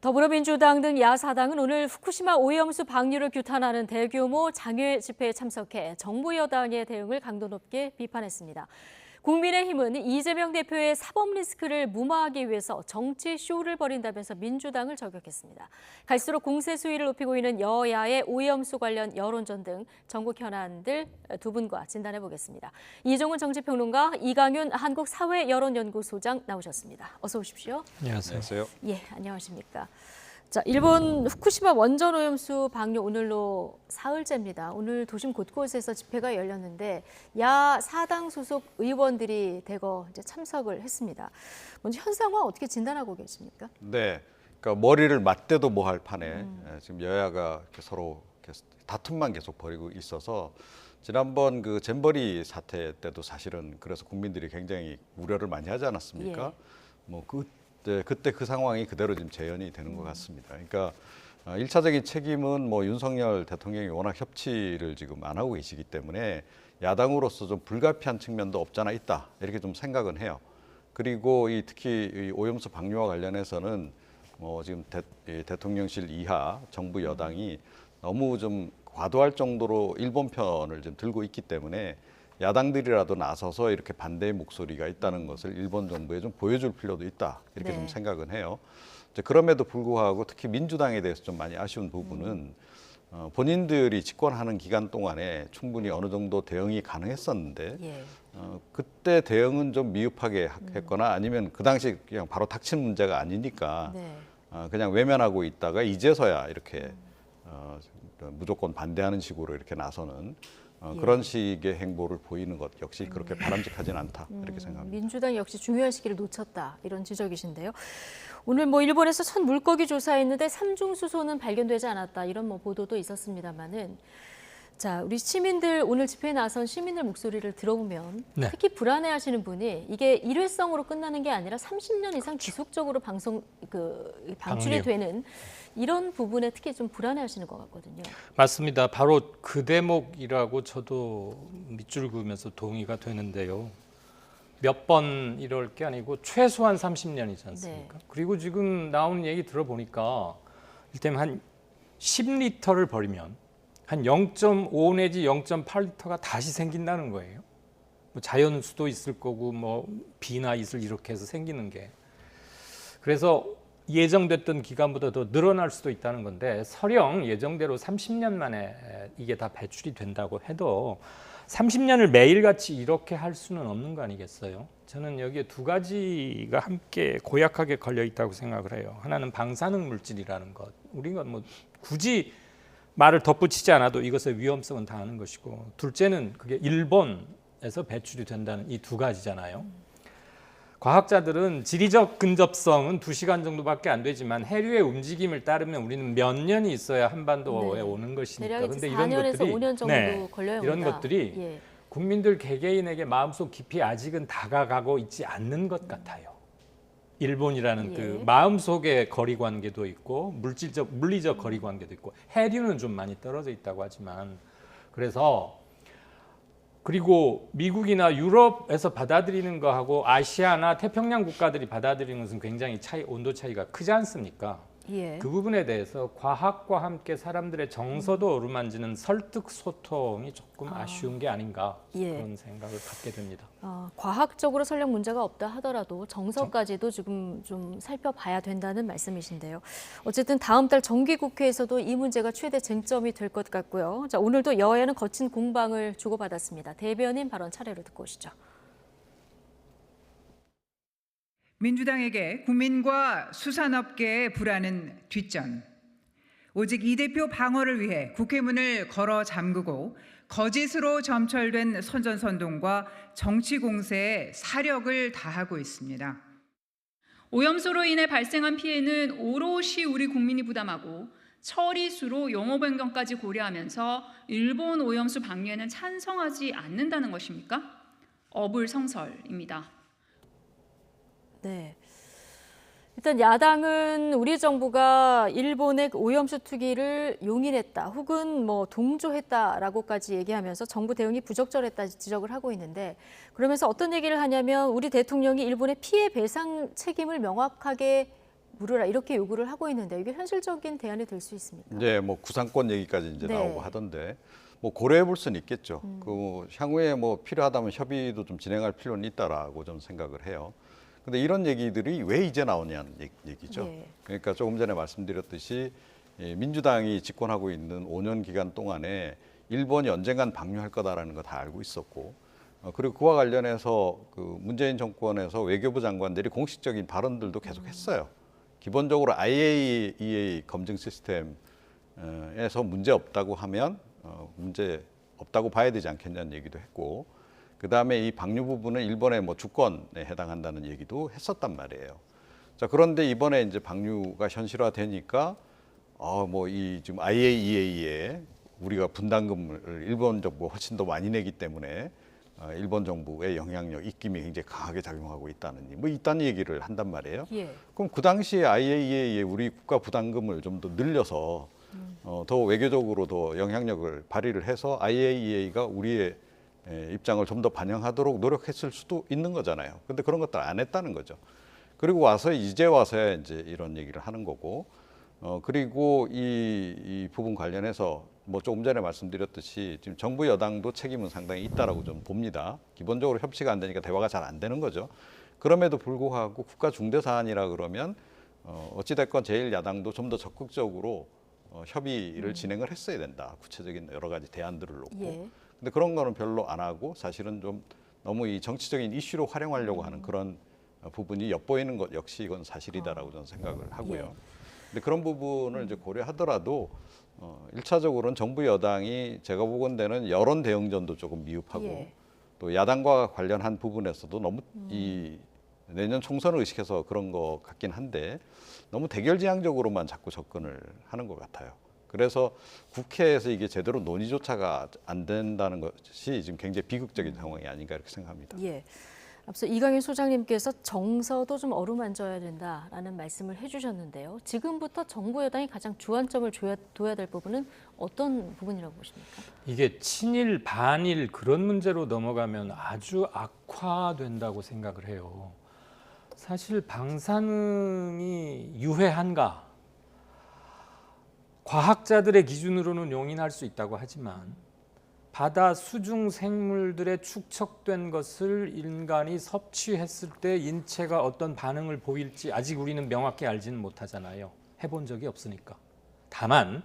더불어민주당 등 야사당은 오늘 후쿠시마 오염수 방류를 규탄하는 대규모 장외 집회에 참석해 정부 여당의 대응을 강도 높게 비판했습니다. 국민의힘은 이재명 대표의 사법 리스크를 무마하기 위해서 정치 쇼를 벌인다면서 민주당을 저격했습니다. 갈수록 공세 수위를 높이고 있는 여야의 오염수 관련 여론전 등 전국 현안들 두 분과 진단해 보겠습니다. 이종훈 정치평론가, 이강윤 한국사회여론연구소장 나오셨습니다. 어서 오십시오. 안녕하세요. 예, 안녕하십니까. 자, 일본 후쿠시마 원전 오염수 방류 오늘로 사흘째입니다. 오늘 도심 곳곳에서 집회가 열렸는데 야사당 소속 의원들이 대거 이제 참석을 했습니다. 먼저 현 상황 어떻게 진단하고 계십니까? 네, 그러니까 머리를 맞대도 뭐할 판에 지금 여야가 이렇게 서로 다툼만 계속 벌이고 있어서 지난번 그 잼버리 사태 때도 사실은 그래서 국민들이 굉장히 우려를 많이 하지 않았습니까? 그때 그 상황이 그대로 지금 재현이 되는 것 같습니다. 그러니까 1차적인 책임은 뭐 윤석열 대통령이 워낙 협치를 지금 안 하고 계시기 때문에 야당으로서 좀 불가피한 측면도 없잖아 있다 이렇게 좀 생각은 해요. 그리고 특히 이 오염수 방류와 관련해서는 지금 대통령실 이하 정부 여당이 너무 좀 과도할 정도로 일본 편을 좀 들고 있기 때문에 야당들이라도 나서서 이렇게 반대의 목소리가 있다는 것을 일본 정부에 좀 보여줄 필요도 있다 이렇게 좀 생각은 해요. 그럼에도 불구하고 특히 민주당에 대해서 좀 많이 아쉬운 부분은 본인들이 집권하는 기간 동안에 충분히 어느 정도 대응이 가능했었는데 그때 대응은 좀 미흡하게 했거나 아니면 그 당시 그냥 바로 닥친 문제가 아니니까 그냥 외면하고 있다가 이제서야 이렇게 무조건 반대하는 식으로 이렇게 나서는 그런 식의 행보를 보이는 것 역시 그렇게 바람직하지는 않다 이렇게 생각합니다. 민주당 역시 중요한 시기를 놓쳤다 이런 지적이신데요. 오늘 뭐 일본에서 첫 물고기 조사했는데 삼중 수소는 발견되지 않았다 이런 뭐 보도도 있었습니다만은 자 우리 시민들 오늘 집회에 나선 시민들 목소리를 들어보면 특히 불안해하시는 분이 이게 일회성으로 끝나는 게 아니라 30년 이상 지속적으로 방출이 되는 이런 부분에 특히 좀 불안해하시는 것 같거든요. 맞습니다. 바로 그 대목이라고 저도 밑줄 그으면서 동의가 되는데요. 몇 번 이럴 게 아니고 최소한 30년이지 않습니까? 그리고 지금 나오는 얘기 들어보니까 일단 한 10리터를 버리면 한 0.5 내지 0.8리터가 다시 생긴다는 거예요. 뭐 자연수도 있을 거고 뭐 비나 이슬 이렇게 해서 생기는 게. 그래서 예정됐던 기간보다 더 늘어날 수도 있다는 건데 설령 예정대로 30년 만에 이게 다 배출이 된다고 해도 30년을 매일같이 이렇게 할 수는 없는 거 아니겠어요? 저는 여기에 두 가지가 함께 고약하게 걸려 있다고 생각을 해요. 하나는 방사능 물질이라는 것. 우리가 뭐 굳이 말을 덧붙이지 않아도 이것의 위험성은 다 아는 것이고 둘째는 그게 일본에서 배출이 된다는 이 두 가지잖아요. 과학자들은 지리적 근접성은 2시간 정도밖에 안 되지만 해류의 움직임을 따르면 우리는 몇 년이 있어야 한반도에 오는 것이니까. 대략 4년에서 5년 정도 걸려야 이런 온다. 것들이 국민들 개개인에게 마음속 깊이 아직은 다가가고 있지 않는 것 같아요. 일본이라는 그 마음속의 거리관계도 있고 물리적 거리관계도 있고 해류는 좀 많이 떨어져 있다고 하지만 그래서 그리고 미국이나 유럽에서 받아들이는 거하고 아시아나 태평양 국가들이 받아들이는 것은 굉장히 온도 차이가 크지 않습니까? 그 부분에 대해서 과학과 함께 사람들의 정서도 어루만지는 설득 소통이 조금 아쉬운 게 아닌가 그런 생각을 갖게 됩니다. 과학적으로 설령 문제가 없다 하더라도 정서까지도 지금 좀 살펴봐야 된다는 말씀이신데요. 어쨌든 다음 달 정기국회에서도 이 문제가 최대 쟁점이 될 것 같고요. 자, 오늘도 여야는 거친 공방을 주고받았습니다. 대변인 발언 차례로 듣고 오시죠. 민주당에게 국민과 수산업계의 불안은 뒷전. 오직 이 대표 방어를 위해 국회문을 걸어 잠그고 거짓으로 점철된 선전선동과 정치 공세에 사력을 다하고 있습니다. 오염수로 인해 발생한 피해는 오롯이 우리 국민이 부담하고 처리수로 용어 변경까지 고려하면서 일본 오염수 방류에는 찬성하지 않는다는 것입니까? 어불성설입니다. 네. 일단 야당은 우리 정부가 일본의 오염수 투기를 용인했다 혹은 뭐 동조했다라고까지 얘기하면서 정부 대응이 부적절했다 지적을 하고 있는데 그러면서 어떤 얘기를 하냐면 우리 대통령이 일본의 피해 배상 책임을 명확하게 물으라 이렇게 요구를 하고 있는데 이게 현실적인 대안이 될 수 있습니까? 이제 뭐 구상권 얘기까지 이제 네. 나오고 하던데 뭐 고려해 볼 수는 있겠죠. 그 향후에 뭐 필요하다면 협의도 좀 진행할 필요는 있다라고 저는 생각을 해요. 근데 이런 얘기들이 왜 이제 나오냐는 얘기죠. 예. 그러니까 조금 전에 말씀드렸듯이 민주당이 집권하고 있는 5년 기간 동안에 일본이 언젠간 방류할 거다라는 거 다 알고 있었고, 그리고 그와 관련해서 그 문재인 정권에서 외교부 장관들이 공식적인 발언들도 계속 했어요. 기본적으로 IAEA 검증 시스템에서 문제 없다고 하면 문제 없다고 봐야 되지 않겠냐는 얘기도 했고, 그 다음에 이 방류 부분은 일본의 뭐 주권에 해당한다는 얘기도 했었단 말이에요. 자, 그런데 이번에 이제 방류가 현실화되니까 뭐 이 지금 IAEA에 우리가 분담금을 일본 정부가 훨씬 더 많이 내기 때문에 일본 정부의 영향력, 입김이 굉장히 강하게 작용하고 있다는 뭐 이딴 얘기를 한단 말이에요. 예. 그럼 그 당시에 IAEA에 우리 국가 부담금을 좀 더 늘려서 더 외교적으로 더 영향력을 발휘를 해서 IAEA가 우리의 입장을 좀 더 반영하도록 노력했을 수도 있는 거잖아요. 근데 그런 것들 안 했다는 거죠. 그리고 와서 이제 와서야 이제 이런 얘기를 하는 거고, 그리고 이 부분 관련해서 뭐 조금 전에 말씀드렸듯이 지금 정부 여당도 책임은 상당히 있다라고 좀 봅니다. 기본적으로 협치가 안 되니까 대화가 잘 안 되는 거죠. 그럼에도 불구하고 국가 중대 사안이라 그러면 어찌 됐건 제1야당도 좀 더 적극적으로 협의를 진행을 했어야 된다. 구체적인 여러 가지 대안들을 놓고. 예. 근데 그런 거는 별로 안 하고 사실은 좀 너무 이 정치적인 이슈로 활용하려고 하는 그런 부분이 엿보이는 것 역시 이건 사실이다라고 저는 생각을 하고요. 예. 근데 그런 부분을 이제 고려하더라도 1차적으로는 정부 여당이 제가 보건대는 여론 대응전도 조금 미흡하고 예. 또 야당과 관련한 부분에서도 너무 이 내년 총선을 의식해서 그런 것 같긴 한데 너무 대결지향적으로만 자꾸 접근을 하는 것 같아요. 그래서 국회에서 이게 제대로 논의조차가 안 된다는 것이 지금 굉장히 비극적인 상황이 아닌가 이렇게 생각합니다. 예. 앞서 이강윤 소장님께서 정서도 좀 어루만져야 된다라는 말씀을 해주셨는데요. 지금부터 정부 여당이 가장 주안점을 둬야 될 부분은 어떤 부분이라고 보십니까? 이게 친일 반일 그런 문제로 넘어가면 아주 악화된다고 생각을 해요. 사실 방사능이 유해한가? 과학자들의 기준으로는 용인할 수 있다고 하지만 바다 수중 생물들의 축적된 것을 인간이 섭취했을 때 인체가 어떤 반응을 보일지 아직 우리는 명확히 알지는 못하잖아요. 해본 적이 없으니까. 다만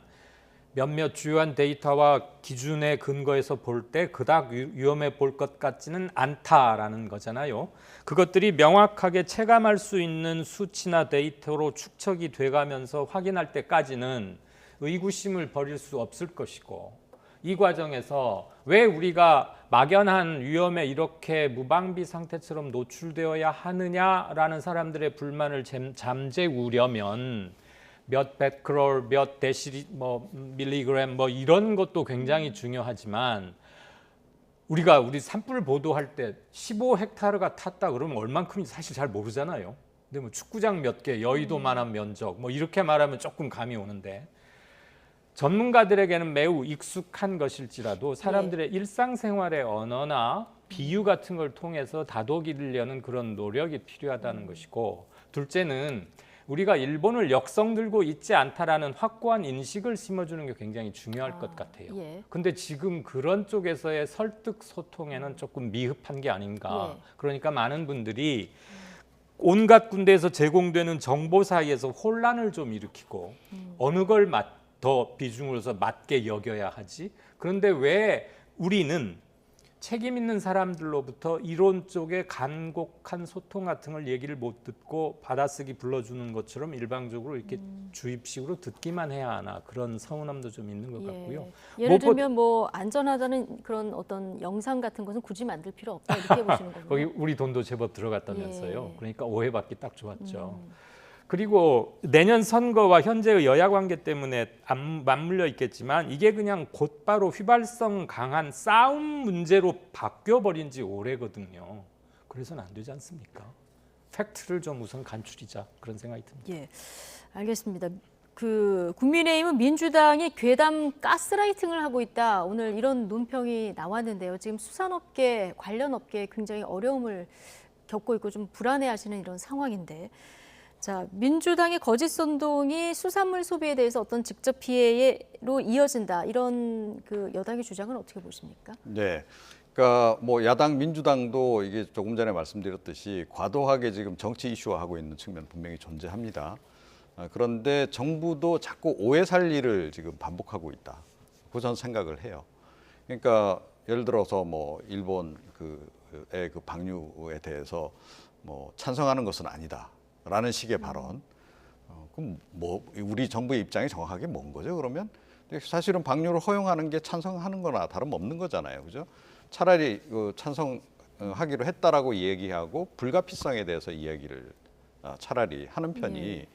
몇몇 주요한 데이터와 기준에 근거해서 볼 때 그닥 위험해 볼 것 같지는 않다라는 거잖아요. 그것들이 명확하게 체감할 수 있는 수치나 데이터로 축적이 돼가면서 확인할 때까지는 의구심을 버릴 수 없을 것이고, 이 과정에서 왜 우리가 막연한 위험에 이렇게 무방비 상태처럼 노출되어야 하느냐라는 사람들의 불만을 잠재우려면 몇 베크롤, 몇 데시리, 뭐 밀리그램 뭐 이런 것도 굉장히 중요하지만 우리 산불 보도할 때 15헥타르가 탔다 그러면 얼만큼인지 사실 잘 모르잖아요. 근데 뭐 축구장 몇 개, 여의도만한 면적 뭐 이렇게 말하면 조금 감이 오는데 전문가들에게는 매우 익숙한 것일지라도 사람들의 일상생활의 언어나 비유 같은 걸 통해서 다독이려는 그런 노력이 필요하다는 것이고, 둘째는 우리가 일본을 역성 들고 있지 않다라는 확고한 인식을 심어주는 게 굉장히 중요할 것 같아요. 예. 근데 지금 그런 쪽에서의 설득 소통에는 조금 미흡한 게 아닌가. 예. 그러니까 많은 분들이 온갖 군데에서 제공되는 정보 사이에서 혼란을 좀 일으키고 어느 걸 더 비중으로서 맞게 여겨야 하지? 그런데 왜 우리는 책임 있는 사람들로부터 이론 쪽에 간곡한 소통 같은 걸 얘기를 못 듣고 받아쓰기 불러주는 것처럼 일방적으로 이렇게 주입식으로 듣기만 해야 하나, 그런 서운함도 좀 있는 것 같고요. 예를 들면 뭐 안전하다는 그런 어떤 영상 같은 것은 굳이 만들 필요 없다 이렇게 보시는 거군요. 거기 우리 돈도 제법 들어갔다면서요. 예. 그러니까 오해받기 딱 좋았죠. 그리고 내년 선거와 현재의 여야 관계 때문에 맞물려 있겠지만 이게 그냥 곧바로 휘발성 강한 싸움 문제로 바뀌어버린 지 오래거든요. 그래서는 안 되지 않습니까? 팩트를 좀 우선 간추리자, 그런 생각이 듭니다. 예, 알겠습니다. 국민의힘은 민주당이 괴담 가스라이팅을 하고 있다. 오늘 이런 논평이 나왔는데요. 지금 수산업계, 관련 업계에 굉장히 어려움을 겪고 있고 좀 불안해하시는 이런 상황인데, 자, 민주당의 거짓 선동이 수산물 소비에 대해서 어떤 직접 피해로 이어진다. 이런 그 여당의 주장은 어떻게 보십니까? 네. 그러니까 뭐 야당 민주당도 이게 조금 전에 말씀드렸듯이 과도하게 지금 정치 이슈화하고 있는 측면 분명히 존재합니다. 그런데 정부도 자꾸 오해 살리를 지금 반복하고 있다. 그 저는 생각을 해요. 그러니까 예를 들어서 뭐 일본 그의 그 방류에 대해서 뭐 찬성하는 것은 아니다라는 식의 발언. 그럼 뭐 우리 정부의 입장이 정확하게 뭔 거죠? 그러면 사실은 방류를 허용하는 게 찬성하는 거나 다름없는 거잖아요, 그죠? 차라리 그 찬성하기로 했다라고 얘기하고 불가피성에 대해서 이야기를 차라리 하는 편이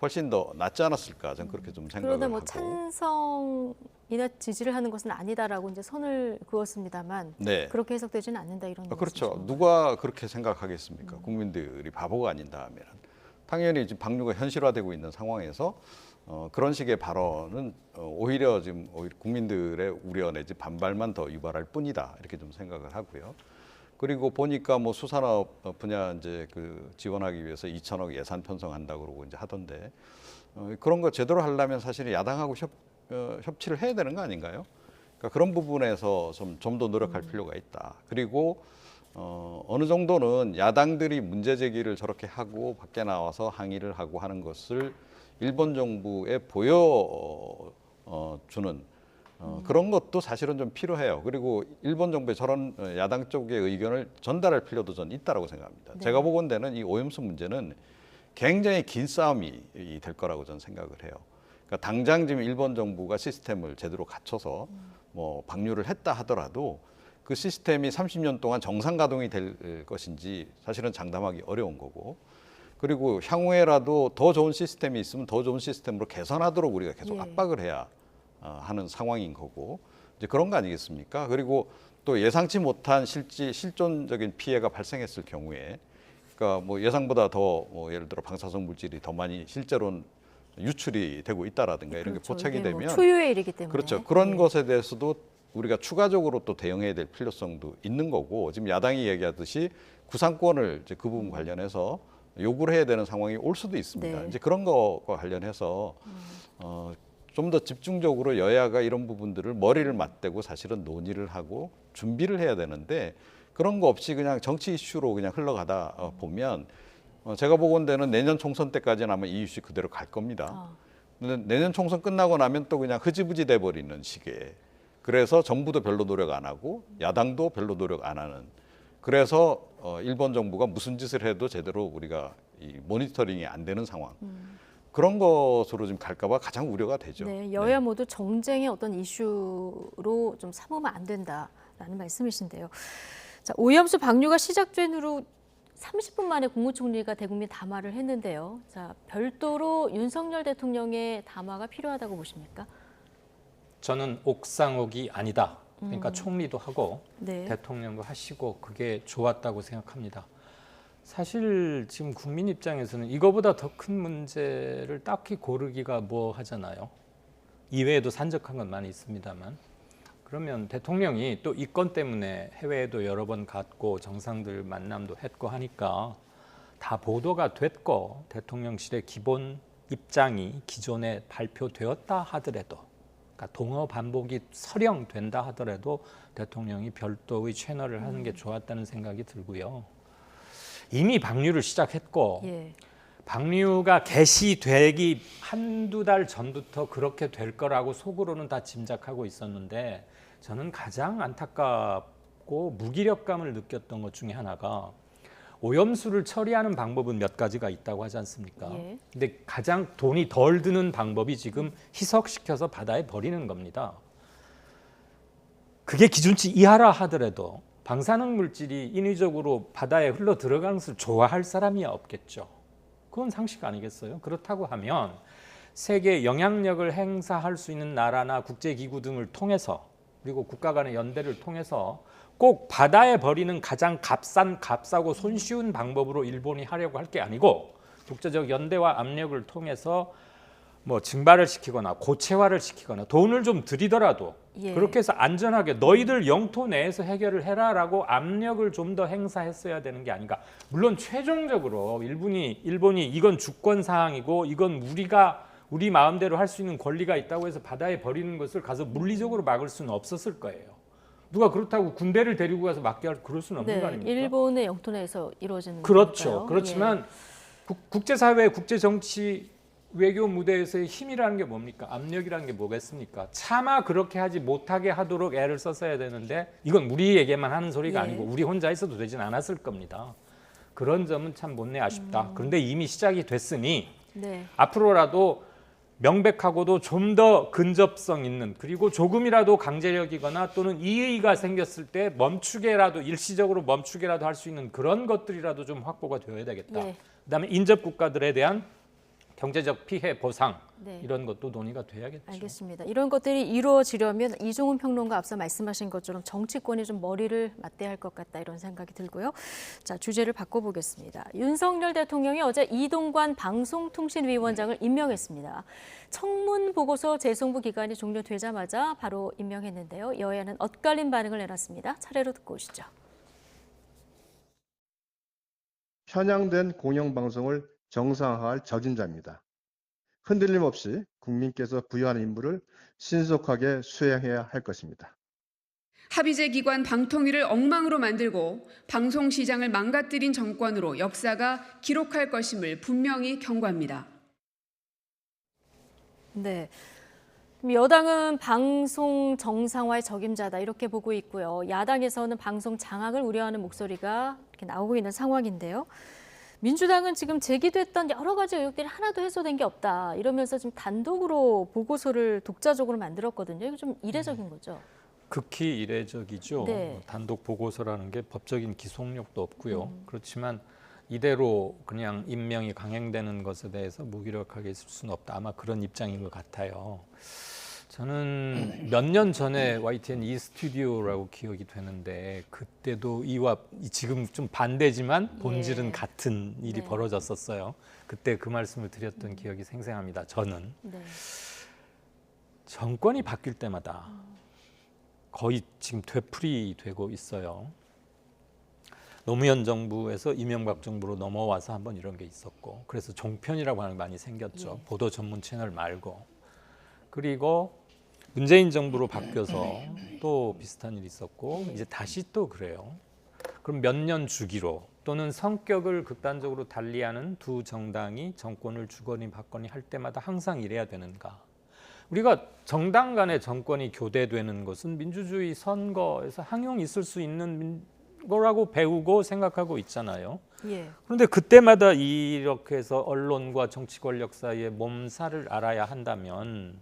훨씬 더 낫지 않았을까? 저는 그렇게 좀 생각을 그러다 뭐 하고. 찬성이나 지지를 하는 것은 아니다라고 이제 선을 그었습니다만 네. 그렇게 해석되지는 않는다 이런 그렇죠. 말씀이신 누가 그렇게 생각하겠습니까? 국민들이 바보가 아닌다 하면 당연히 지금 방류가 현실화되고 있는 상황에서 그런 식의 발언은 오히려 국민들의 우려 내지 반발만 더 유발할 뿐이다 이렇게 좀 생각을 하고요. 그리고 보니까 뭐 수산업 분야 이제 그 지원하기 위해서 2천억 예산 편성한다고 그러고 이제 하던데 그런 거 제대로 하려면 사실 야당하고 협치를 해야 되는 거 아닌가요? 그러니까 그런 부분에서 좀 더 노력할 필요가 있다. 그리고 어느 정도는 야당들이 문제 제기를 저렇게 하고 밖에 나와서 항의를 하고 하는 것을 일본 정부에 보여주는 그런 것도 사실은 좀 필요해요. 그리고 일본 정부의 저런 야당 쪽의 의견을 전달할 필요도 저는 있다고 생각합니다. 네. 제가 보건대는 이 오염수 문제는 굉장히 긴 싸움이 될 거라고 저는 생각을 해요. 그러니까 당장 지금 일본 정부가 시스템을 제대로 갖춰서 뭐 방류를 했다 하더라도 그 시스템이 30년 동안 정상 가동이 될 것인지 사실은 장담하기 어려운 거고 그리고 향후에라도 더 좋은 시스템이 있으면 더 좋은 시스템으로 개선하도록 우리가 계속 예. 압박을 해야 하는 상황인 거고 이제 그런 거 아니겠습니까? 그리고 또 예상치 못한 실존적인 피해가 발생했을 경우에 그러니까 뭐 예상보다 더 뭐 예를 들어 방사성 물질이 더 많이 실제로는 유출이 되고 있다라든가 이런 게 그렇죠. 포착이 이게 뭐 되면 초유의 일이기 때문에 그렇죠. 그런 네. 것에 대해서도 우리가 추가적으로 또 대응해야 될 필요성도 있는 거고 지금 야당이 얘기하듯이 구상권을 이제 그 부분 관련해서 요구를 해야 되는 상황이 올 수도 있습니다. 네. 이제 그런 것과 관련해서 좀 더 집중적으로 여야가 이런 부분들을 머리를 맞대고 사실은 논의를 하고 준비를 해야 되는데 그런 거 없이 그냥 정치 이슈로 그냥 흘러가다 보면 제가 보건대는 내년 총선 때까지는 아마 이 이슈 그대로 갈 겁니다. 근데 내년 총선 끝나고 나면 또 그냥 흐지부지 돼 버리는 식의 그래서 정부도 별로 노력 안 하고 야당도 별로 노력 안 하는 그래서 일본 정부가 무슨 짓을 해도 제대로 우리가 이 모니터링이 안 되는 상황 그런 것으로 좀 갈까봐 가장 우려가 되죠. 네, 여야 모두 정쟁의 어떤 이슈로 좀 삼으면 안 된다라는 말씀이신데요. 자, 오염수 방류가 시작된 후로 30분 만에 국무총리가 대국민 담화를 했는데요. 자, 별도로 윤석열 대통령의 담화가 필요하다고 보십니까? 저는 옥상옥이 아니다. 그러니까 총리도 하고 네. 대통령도 하시고 그게 좋았다고 생각합니다. 사실 지금 국민 입장에서는 이거보다 더 큰 문제를 딱히 고르기가 뭐 하잖아요. 이외에도 산적한 건 많이 있습니다만. 그러면 대통령이 또 이 건 때문에 해외에도 여러 번 갔고 정상들 만남도 했고 하니까 다 보도가 됐고 대통령실의 기본 입장이 기존에 발표되었다 하더라도 그러니까 동어 반복이 설령된다 하더라도 대통령이 별도의 채널을 하는 게 좋았다는 생각이 들고요. 이미 방류를 시작했고 예. 방류가 개시되기 한두 달 전부터 그렇게 될 거라고 속으로는 다 짐작하고 있었는데 저는 가장 안타깝고 무기력감을 느꼈던 것 중에 하나가 오염수를 처리하는 방법은 몇 가지가 있다고 하지 않습니까? 예. 근데 가장 돈이 덜 드는 방법이 지금 희석시켜서 바다에 버리는 겁니다. 그게 기준치 이하라 하더라도 방사능 물질이 인위적으로 바다에 흘러 들어가는 것을 좋아할 사람이 없겠죠. 그건 상식 아니겠어요? 그렇다고 하면 세계에 영향력을 행사할 수 있는 나라나 국제기구 등을 통해서 그리고 국가 간의 연대를 통해서 꼭 바다에 버리는 가장 값싸고 손쉬운 방법으로 일본이 하려고 할 게 아니고 국제적 연대와 압력을 통해서 뭐 증발을 시키거나 고체화를 시키거나 돈을 좀 들이더라도 예. 그렇게 해서 안전하게 너희들 영토 내에서 해결을 해라라고 압력을 좀 더 행사했어야 되는 게 아닌가. 물론 최종적으로 일본이 이건 주권 사항이고 이건 우리 마음대로 할 수 있는 권리가 있다고 해서 바다에 버리는 것을 가서 물리적으로 막을 수는 없었을 거예요. 누가 그렇다고 군대를 데리고 가서 막게 할 그럴 수는 없는 네, 거 아닙니까? 일본의 영토 내에서 이루어지는 그렇죠. 거니까요. 그렇지만 국제사회, 국제정치, 외교 무대에서의 힘이라는 게 뭡니까? 압력이라는 게 뭐겠습니까? 차마 그렇게 하지 못하게 하도록 애를 썼어야 되는데 이건 우리에게만 하는 소리가 예. 아니고 우리 혼자 있어도 되진 않았을 겁니다. 그런 점은 참 못내 아쉽다. 그런데 이미 시작이 됐으니 네. 앞으로라도 명백하고도 좀 더 근접성 있는 그리고 조금이라도 강제력이거나 또는 이의가 생겼을 때 일시적으로 멈추게라도 할 수 있는 그런 것들이라도 좀 확보가 되어야 되겠다. 예. 그다음에 인접 국가들에 대한 경제적 피해 보상 네. 이런 것도 논의가 돼야겠죠. 알겠습니다. 이런 것들이 이루어지려면 이종훈 평론가 앞서 말씀하신 것처럼 정치권이 좀 머리를 맞대야 할 것 같다 이런 생각이 들고요. 자, 주제를 바꿔보겠습니다. 윤석열 대통령이 어제 이동관 방송통신위원장을 임명했습니다. 청문 보고서 재송부 기간이 종료되자마자 바로 임명했는데요. 여야는 엇갈린 반응을 내놨습니다. 차례로 듣고 오시죠. 편향된 공영방송을 정상화할 적임자입니다. 흔들림 없이 국민께서 부여한 임무를 신속하게 수행해야 할 것입니다. 합의제 기관 방통위를 엉망으로 만들고 방송시장을 망가뜨린 정권으로 역사가 기록할 것임을 분명히 경고합니다. 네. 여당은 방송 정상화의 적임자다 이렇게 보고 있고요. 야당에서는 방송 장악을 우려하는 목소리가 이렇게 나오고 있는 상황인데요. 민주당은 지금 제기됐던 여러 가지 의혹들이 하나도 해소된 게 없다 이러면서 지금 단독으로 보고서를 독자적으로 만들었거든요. 이거 좀 이례적인 거죠. 극히 이례적이죠. 네. 단독 보고서라는 게 법적인 기속력도 없고요. 그렇지만 이대로 그냥 임명이 강행되는 것에 대해서 무기력하게 있을 수는 없다. 아마 그런 입장인 것 같아요. 저는 몇 년 전에 YTN 스튜디오라고 기억이 되는데 그때도 지금 좀 반대지만 본질은 예. 같은 일이 네. 벌어졌었어요. 그때 그 말씀을 드렸던 기억이 생생합니다. 저는 네. 정권이 바뀔 때마다 거의 지금 되풀이되고 있어요. 노무현 정부에서 이명박 정부로 넘어와서 한번 이런 게 있었고 그래서 종편이라고 하는 게 많이 생겼죠. 예. 보도 전문 채널 말고. 그리고 문재인 정부로 바뀌어서 또 비슷한 일이 있었고 이제 다시 또 그래요. 그럼 몇 년 주기로 또는 성격을 극단적으로 달리하는 두 정당이 정권을 주거니 받거니 할 때마다 항상 이래야 되는가. 우리가 정당 간의 정권이 교대되는 것은 민주주의 선거에서 항용 있을 수 있는 거라고 배우고 생각하고 있잖아요. 예. 그런데 그때마다 이렇게 해서 언론과 정치 권력 사이의 몸살을 알아야 한다면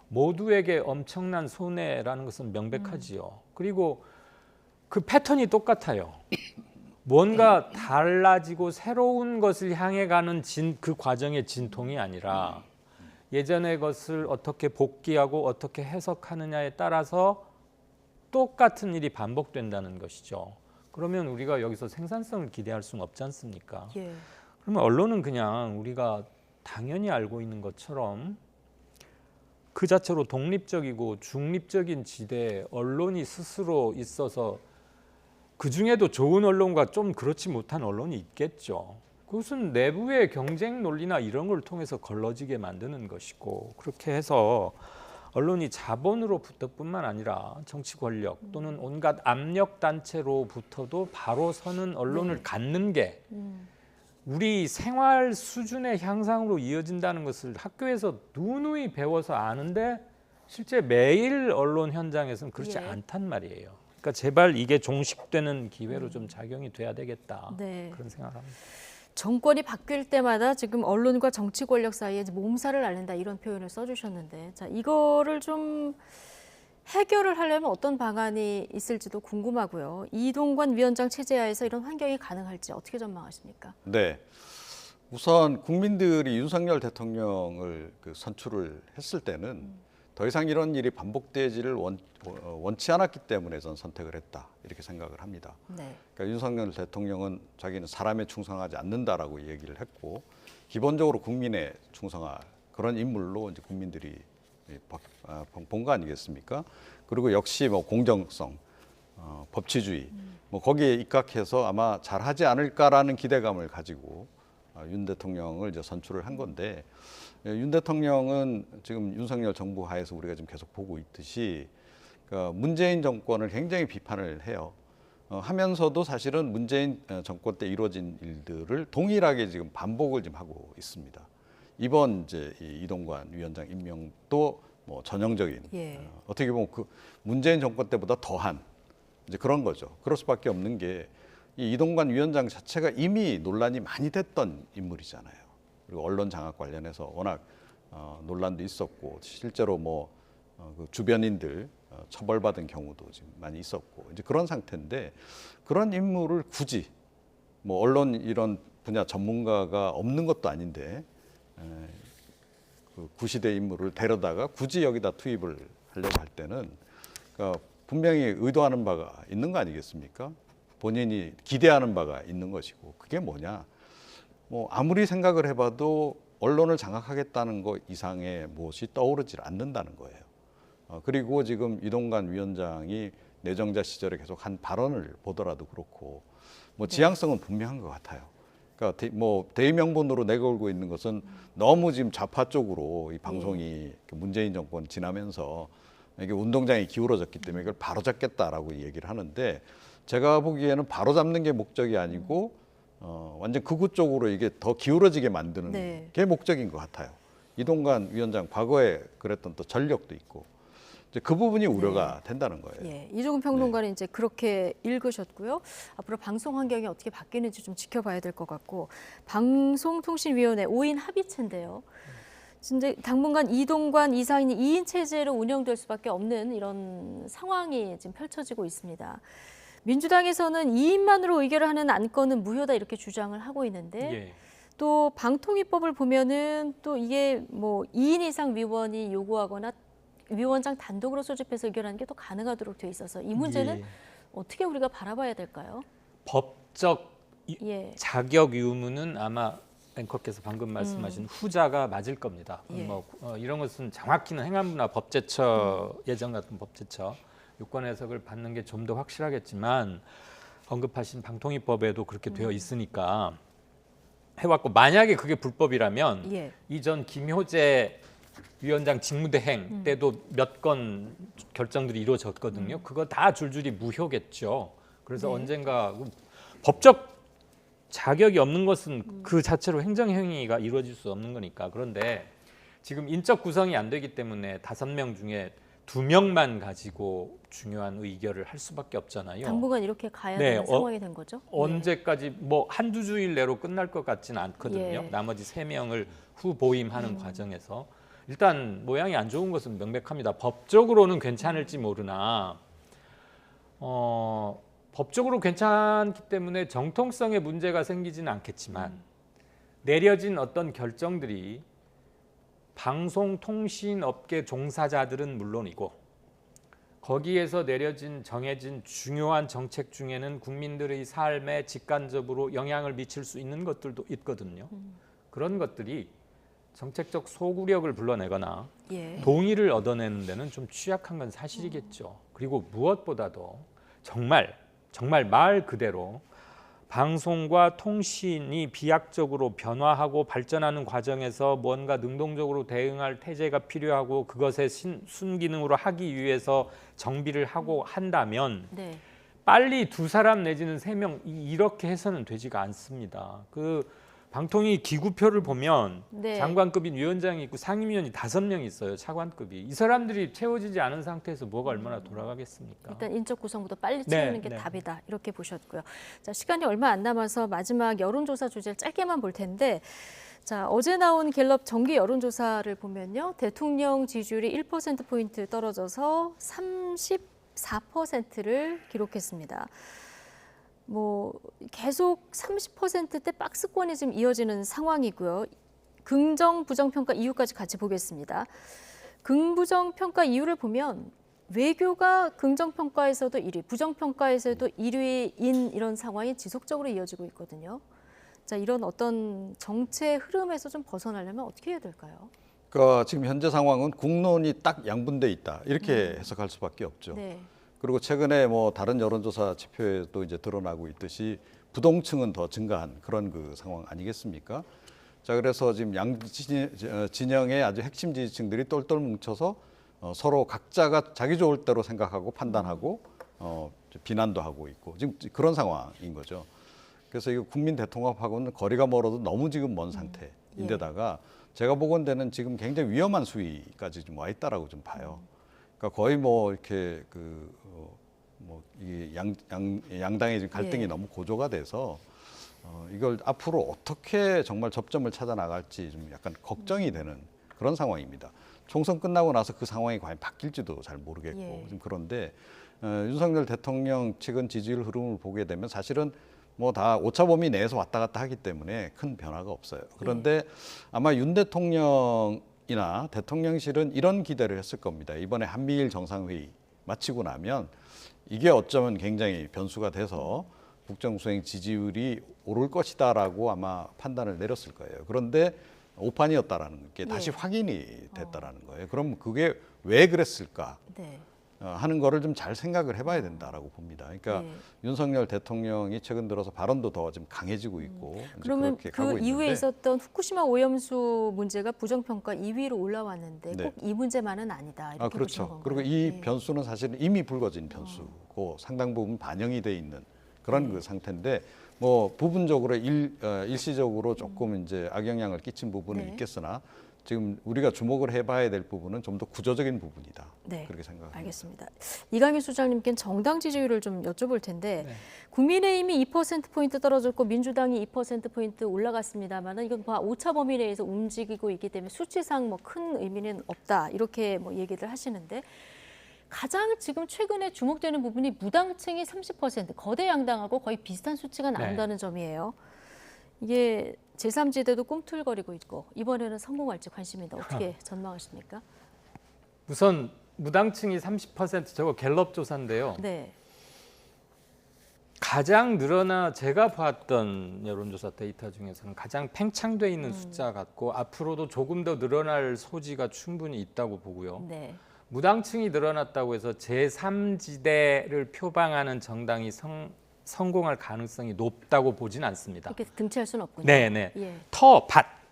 모두에게 엄청난 손해라는 것은 명백하지요. 그리고 그 패턴이 똑같아요. 뭔가 달라지고 새로운 것을 향해 가는 그 과정의 진통이 아니라 예전의 것을 어떻게 복귀하고 어떻게 해석하느냐에 따라서 똑같은 일이 반복된다는 것이죠. 그러면 우리가 여기서 생산성을 기대할 수는 없지 않습니까? 예. 그러면 언론은 그냥 우리가 당연히 알고 있는 것처럼 그 자체로 독립적이고 중립적인 지대에 언론이 스스로 있어서 그중에도 좋은 언론과 좀 그렇지 못한 언론이 있겠죠. 그것은 내부의 경쟁 논리나 이런 걸 통해서 걸러지게 만드는 것이고 그렇게 해서 언론이 자본으로부터뿐만 아니라 정치 권력 또는 온갖 압력 단체로부터도 바로 서는 언론을 갖는 게 우리 생활 수준의 향상으로 이어진다는 것을 학교에서 누누이 배워서 아는데 실제 매일 언론 현장에서는 그렇지 예. 않단 말이에요. 그러니까 제발 이게 종식되는 기회로 좀 작용이 돼야 되겠다. 네. 그런 생각을 합니다. 정권이 바뀔 때마다 지금 언론과 정치 권력 사이에 몸살을 앓는다 이런 표현을 써주셨는데, 자 이거를 좀 해결을 하려면 어떤 방안이 있을지도 궁금하고요. 이동관 위원장 체제하에서 이런 환경이 가능할지 어떻게 전망하십니까? 네. 우선 국민들이 윤석열 대통령을 선출을 했을 때는 더 이상 이런 일이 반복되지를 원치 않았기 때문에 저는 선택을 했다 이렇게 생각을 합니다. 네. 그러니까 윤석열 대통령은 자기는 사람에 충성하지 않는다라고 얘기를 했고 기본적으로 국민에 충성할 그런 인물로 이제 국민들이 본 거 아니겠습니까? 그리고 역시 뭐 공정성, 법치주의, 뭐 거기에 입각해서 아마 잘하지 않을까라는 기대감을 가지고 윤 대통령을 이제 선출을 한 건데, 윤 대통령은 지금 윤석열 정부 하에서 우리가 지금 계속 보고 있듯이 그러니까 문재인 정권을 굉장히 비판을 해요. 하면서도 사실은 문재인 정권 때 이루어진 일들을 동일하게 지금 반복을 지금 하고 있습니다. 이번 이제 이동관 위원장 임명도 뭐 전형적인 어떻게 보면 그 문재인 정권 때보다 더한 이제 그런 거죠. 그럴 수밖에 없는 게 이 이동관 위원장 자체가 이미 논란이 많이 됐던 인물이잖아요. 그리고 언론 장악 관련해서 워낙 논란도 있었고 실제로 뭐 그 주변인들 처벌받은 경우도 지금 많이 있었고 이제 그런 상태인데 그런 인물을 굳이 뭐 언론 이런 분야 전문가가 없는 것도 아닌데 그 구시대 인물을 데려다가 굳이 여기다 투입을 하려고 할 때는 그러니까 분명히 의도하는 바가 있는 거 아니겠습니까? 본인이 기대하는 바가 있는 것이고 그게 뭐냐? 뭐 아무리 생각을 해봐도 언론을 장악하겠다는 것 이상의 무엇이 떠오르질 않는다는 거예요. 그리고 지금 이동관 위원장이 내정자 시절에 계속 한 발언을 보더라도 그렇고 뭐 지향성은 분명한 것 같아요. 그러니까 뭐 대의명분으로 내걸고 있는 것은 너무 지금 좌파 쪽으로 이 방송이 문재인 정권 지나면서 이게 운동장이 기울어졌기 때문에 이걸 바로잡겠다라고 얘기를 하는데 제가 보기에는 바로잡는 게 목적이 아니고 완전 극우 쪽으로 이게 더 기울어지게 만드는 게 목적인 것 같아요. 이동관 위원장 과거에 그랬던 또 전력도 있고 이제 그 부분이 우려가 된다는 거예요. 예, 이종훈 평론가는 이제 그렇게 읽으셨고요. 앞으로 방송 환경이 어떻게 바뀌는지 좀 지켜봐야 될 것 같고 방송통신위원회 5인 합의체인데요. 근데 당분간 이동관 이사인이 2인 체제로 운영될 수밖에 없는 이런 상황이 지금 펼쳐지고 있습니다. 민주당에서는 2인만으로 의결을 하는 안건은 무효다 이렇게 주장을 하고 있는데 또 방통위법을 보면은 또 이게 뭐 2인 이상 위원이 요구하거나 위원장 단독으로 소집해서 의결하는 게 또 가능하도록 돼 있어서 이 문제는 어떻게 우리가 바라봐야 될까요? 법적 자격 유무는 아마 앵커께서 방금 말씀하신 후자가 맞을 겁니다. 뭐 이런 것은 정확히는 행안부나 법제처 예전 같은 법제처 유권 해석을 받는 게 좀 더 확실하겠지만 언급하신 방통위법에도 그렇게 되어 있으니까 해왔고 만약에 그게 불법이라면 이전 김효재 위원장 직무대행 때도 몇 건 결정들이 이루어졌거든요. 그거 다 줄줄이 무효겠죠. 그래서 언젠가 법적 자격이 없는 것은 그 자체로 행정행위가 이루어질 수 없는 거니까. 그런데 지금 인적 구성이 안 되기 때문에 5명 중에 2명만 가지고 중요한 의결을 할 수밖에 없잖아요. 당분간 이렇게 가야 되는 상황이 된 거죠? 언제까지 뭐 한두 주일 내로 끝날 것 같지는 않거든요. 나머지 3명을 후보임하는 과정에서. 일단 모양이 안 좋은 것은 명백합니다. 법적으로는 괜찮을지 모르나 법적으로 괜찮기 때문에 정통성에 문제가 생기지는 않겠지만 내려진 어떤 결정들이 방송통신업계 종사자들은 물론이고 거기에서 내려진 정해진 중요한 정책 중에는 국민들의 삶에 직간접으로 영향을 미칠 수 있는 것들도 있거든요. 그런 것들이 정책적 소구력을 불러내거나 동의를 얻어내는 데는 좀 취약한 건 사실이겠죠. 그리고 무엇보다도 정말 말 그대로 방송과 통신이 비약적으로 변화하고 발전하는 과정에서 뭔가 능동적으로 대응할 태제가 필요하고 그것의 순기능으로 하기 위해서 정비를 하고 한다면 빨리 2사람 내지는 3명 이렇게 해서는 되지가 않습니다. 그 방통위 기구표를 보면 장관급인 위원장이 있고 상임위원이 5명 있어요. 차관급이. 이 사람들이 채워지지 않은 상태에서 뭐가 얼마나 돌아가겠습니까? 일단 인적 구성부터 빨리 채우는 게 답이다. 이렇게 보셨고요. 자, 시간이 얼마 안 남아서 마지막 여론조사 주제를 짧게만 볼 텐데 자, 어제 나온 갤럽 정기 여론조사를 보면요. 대통령 지지율이 1%포인트 떨어져서 34%를 기록했습니다. 뭐 계속 30%대 박스권이 지금 이어지는 상황이고요. 긍정, 부정 평가 이유까지 같이 보겠습니다. 긍부정 평가 이유를 보면 외교가 긍정 평가에서도 1위, 부정 평가에서도 1위인 이런 상황이 지속적으로 이어지고 있거든요. 자, 이런 어떤 정체 흐름에서 좀 벗어나려면 어떻게 해야 될까요? 그러니까 지금 현재 상황은 국론이 딱 양분돼 있다 이렇게 해석할 수밖에 없죠. 네. 그리고 최근에 뭐 다른 여론조사 지표에도 이제 드러나고 있듯이 부동층은 더 증가한 그런 그 상황 아니겠습니까? 자, 그래서 지금 양 진영의 아주 핵심 지지층들이 똘똘 뭉쳐서 서로 각자가 자기 좋을 대로 생각하고 판단하고 비난도 하고 있고 지금 그런 상황인 거죠. 그래서 이거 국민 대통합하고는 거리가 멀어도 너무 지금 먼 상태인데다가 제가 보건대는 지금 굉장히 위험한 수위까지 좀 와 있다라고 좀 봐요. 그러니까 거의 뭐 이렇게 이 양당의 지금 갈등이 예. 너무 고조가 돼서 이걸 앞으로 어떻게 정말 접점을 찾아 나갈지 좀 약간 걱정이 되는 그런 상황입니다. 총선 끝나고 나서 그 상황이 과연 바뀔지도 잘 모르겠고 예. 좀 그런데 윤석열 대통령 최근 지지율 흐름을 보게 되면 사실은 뭐 다 오차 범위 내에서 왔다 갔다 하기 때문에 큰 변화가 없어요. 그런데 아마 윤 대통령이나 대통령실은 이런 기대를 했을 겁니다. 이번에 한미일 정상회의 마치고 나면 이게 어쩌면 굉장히 변수가 돼서 국정수행 지지율이 오를 것이다라고 아마 판단을 내렸을 거예요. 그런데 오판이었다라는 게 다시 확인이 됐다라는 거예요. 그럼 그게 왜 그랬을까 네. 하는 거를 좀 잘 생각을 해봐야 된다라고 봅니다. 그러니까 윤석열 대통령이 최근 들어서 발언도 더 좀 강해지고 있고 이제 그러면 그렇게 가고 그 이후에 있는데 있었던 후쿠시마 오염수 문제가 부정평가 2위로 올라왔는데 네. 꼭 이 문제만은 아니다. 이렇게 보시는 그렇죠. 건가요? 그리고 이 네. 변수는 사실은 이미 불거진 변수고 상당 부분 반영이 돼 있는 그런 그 상태인데 뭐 부분적으로 일시적으로 조금 이제 악영향을 끼친 부분은 네. 있겠으나 지금 우리가 주목을 해봐야 될 부분은 좀 더 구조적인 부분이다. 네. 그렇게 생각합니다. 알겠습니다. 이강윤 소장님께는 정당 지지율을 좀 여쭤볼 텐데 네. 국민의힘이 2%포인트 떨어졌고 민주당이 2%포인트 올라갔습니다만 이건 뭐 오차 범위 내에서 움직이고 있기 때문에 수치상 뭐 큰 의미는 없다. 이렇게 뭐 얘기를 하시는데 가장 지금 최근에 주목되는 부분이 무당층이 30%, 거대 양당하고 거의 비슷한 수치가 나온다는 점이에요. 이게 제3지대도 꿈틀거리고 있고 이번에는 성공할지 관심입니다. 어떻게 전망하십니까? 우선 무당층이 30% 저거 갤럽 조사인데요. 네. 가장 늘어나 제가 봤던 여론조사 데이터 중에서는 가장 팽창돼 있는 숫자 같고 앞으로도 조금 더 늘어날 소지가 충분히 있다고 보고요. 네. 무당층이 늘어났다고 해서 제3지대를 표방하는 정당이 성공할 가능성이 높다고 보진 않습니다. 그렇게 등치할 수는 없군요. 네네. 예.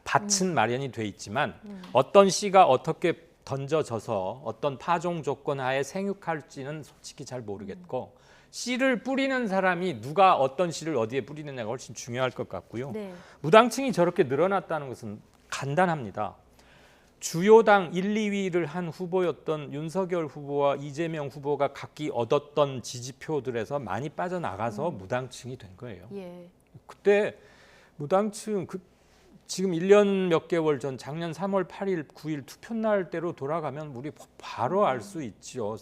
밭은 마련이 돼 있지만 어떤 씨가 어떻게 던져져서 어떤 파종 조건 하에 생육할지는 솔직히 잘 모르겠고 씨를 뿌리는 사람이 누가 어떤 씨를 어디에 뿌리느냐가 훨씬 중요할 것 같고요. 네. 무당층이 저렇게 늘어났다는 것은 간단합니다. 주요 당 1, 2위를 한 후보였던 윤석열 후보와 이재명 후보가 각기 얻었던 지지표들에서 많이 빠져나가서 무당층이 된 거예요. 예. 그때 무당층 지금 1년 몇 개월 전 작년 3월 8일 9일 투표날 때로 돌아가면 우리 바로 알 수 있죠.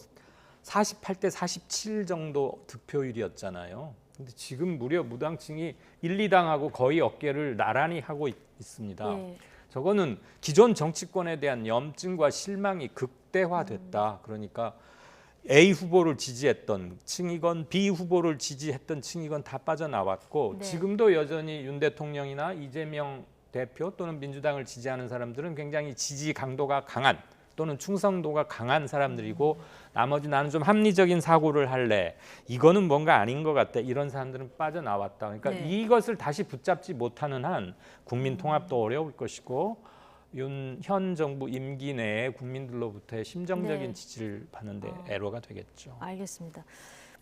48대 47 정도 득표율이었잖아요. 근데 지금 무려 무당층이 1, 2당하고 거의 어깨를 나란히 하고 있습니다. 예. 저거는 기존 정치권에 대한 염증과 실망이 극대화됐다. 그러니까 A 후보를 지지했던 층이건 B 후보를 지지했던 층이건 다 빠져나왔고 네. 지금도 여전히 윤 대통령이나 이재명 대표 또는 민주당을 지지하는 사람들은 굉장히 지지 강도가 강한 또는 충성도가 강한 사람들이고 나머지 나는 좀 합리적인 사고를 할래. 이거는 뭔가 아닌 것 같다. 이런 사람들은 빠져나왔다. 그러니까 네. 이것을 다시 붙잡지 못하는 한 국민 통합도 어려울 것이고 현 정부 임기 내에 국민들로부터의 심정적인 네. 지지를 받는데 애로가 되겠죠. 알겠습니다.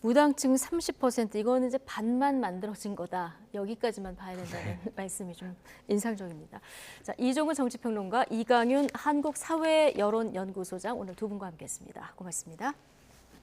무당층 30% 이거는 이제 반만 만들어진 거다. 여기까지만 봐야 된다는 말씀이 좀 인상적입니다. 자, 이종훈 정치평론가, 이강윤 한국사회여론연구소장 오늘 두 분과 함께했습니다. 고맙습니다.